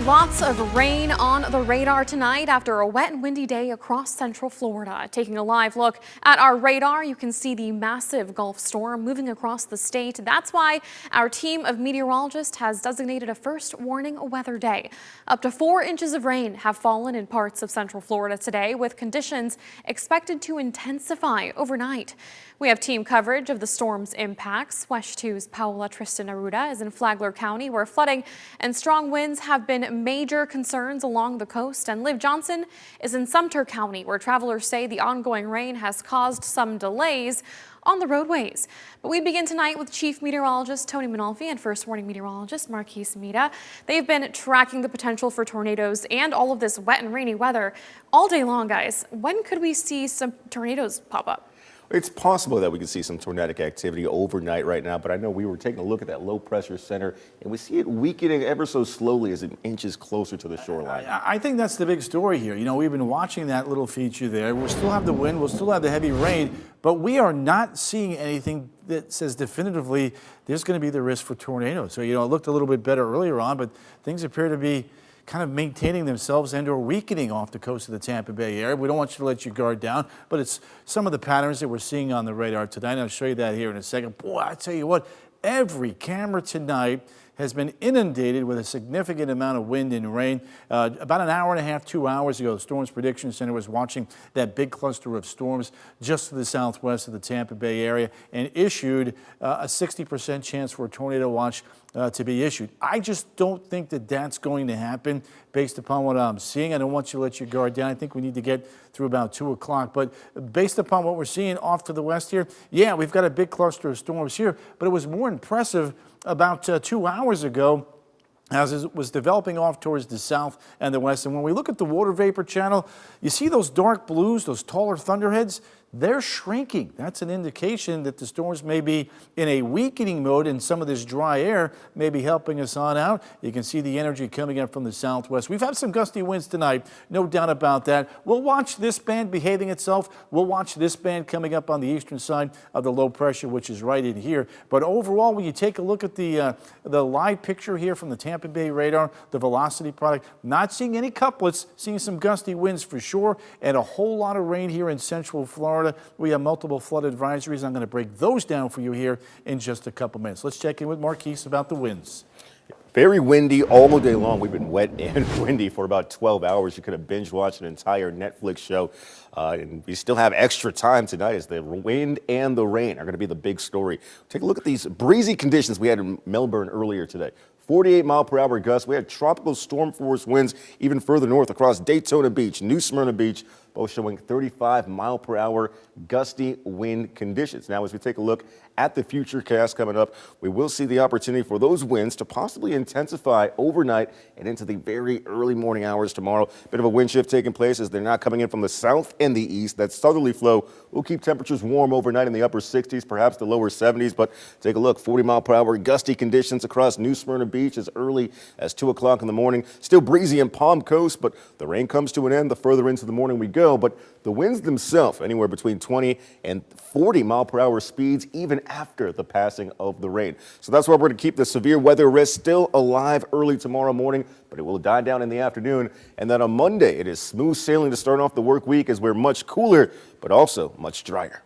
Lots of rain on the radar tonight after a wet and windy day across central Florida. Taking a live look at our radar, you can see the massive Gulf storm moving across the state. That's why our team of meteorologists has designated a first warning weather day. Up to 4 inches of rain have fallen in parts of central Florida today, with conditions expected to intensify overnight. We have team coverage of the storm's impacts. WESH 2's Paola Tristan Aruda is in Flagler County, where flooding and strong winds have been major concerns along the coast. And Liv Johnson is in Sumter County, where travelers say the ongoing rain has caused some delays on the roadways. But we begin tonight with Chief Meteorologist Tony Manalfi and First Warning Meteorologist Marquise Mita. They've been tracking the potential for tornadoes and all of this wet and rainy weather all day long, guys. When could we see some tornadoes pop up? It's possible that we could see some tornadic activity overnight right now, but I know we were taking a look at that low pressure center and we see it weakening ever so slowly as it inches closer to the shoreline. I think that's the big story here. You know, we've been watching that little feature there. We'll still have the wind, we'll still have the heavy rain, but we are not seeing anything that says definitively there's going to be the risk for tornadoes. So, you know, it looked a little bit better earlier on, but things appear to be kind of maintaining themselves and or weakening off the coast of the Tampa Bay area. We don't want you to let your guard down, but it's some of the patterns that we're seeing on the radar tonight. I'll show you that here in a second. Boy, I tell you what, every camera tonight has been inundated with a significant amount of wind and rain. About an hour and a half, 2 hours ago, the Storms Prediction Center was watching that big cluster of storms just to the southwest of the Tampa Bay area and issued a 60% chance for a tornado watch to be issued. I just don't think that that's going to happen based upon what I'm seeing. I don't want you to let your guard down. I think we need to get through about 2 o'clock. But based upon what we're seeing off to the west here, yeah, we've got a big cluster of storms here, but it was more impressive about 2 hours ago as it was developing off towards the south and the west. And when we look at the water vapor channel, you see those dark blues, those taller thunderheads, they're shrinking. That's an indication that the storms may be in a weakening mode and some of this dry air may be helping us on out. You can see the energy coming up from the southwest. We've had some gusty winds tonight, no doubt about that. We'll watch this band behaving itself. We'll watch this band coming up on the eastern side of the low pressure, which is right in here. But overall, when you take a look at the live picture here from the Tampa Bay radar, the velocity product, not seeing any couplets, seeing some gusty winds for sure, and a whole lot of rain here in central Florida. We have multiple flood advisories. I'm going to break those down for you here in just a couple minutes. Let's check in with Marquise about the winds. Very windy all day long. We've been wet and windy for about 12 hours. You could have binge watched an entire Netflix show. And we still have extra time tonight as the wind and the rain are going to be the big story. Take a look at these breezy conditions we had in Melbourne earlier today. 48-mile-per-hour gusts. We had tropical storm force winds even further north across Daytona Beach, New Smyrna Beach, both showing 35-mile-per-hour gusty wind conditions. Now, as we take a look at the futurecast coming up, we will see the opportunity for those winds to possibly intensify overnight and into the very early morning hours tomorrow. Bit of a wind shift taking place as they're not coming in from the south and the east. That southerly flow will keep temperatures warm overnight in the upper 60s, perhaps the lower 70s. But take a look, 40-mile-per-hour gusty conditions across New Smyrna Beach as early as 2 o'clock in the morning. Still breezy in Palm Coast, but the rain comes to an end the further into the morning we go. But the winds themselves anywhere between 20 and 40-mile-per-hour speeds even after the passing of the rain. So that's why we're going to keep the severe weather risk still alive early tomorrow morning, but it will die down in the afternoon. And then on Monday, it is smooth sailing to start off the work week as we're much cooler, but also much drier.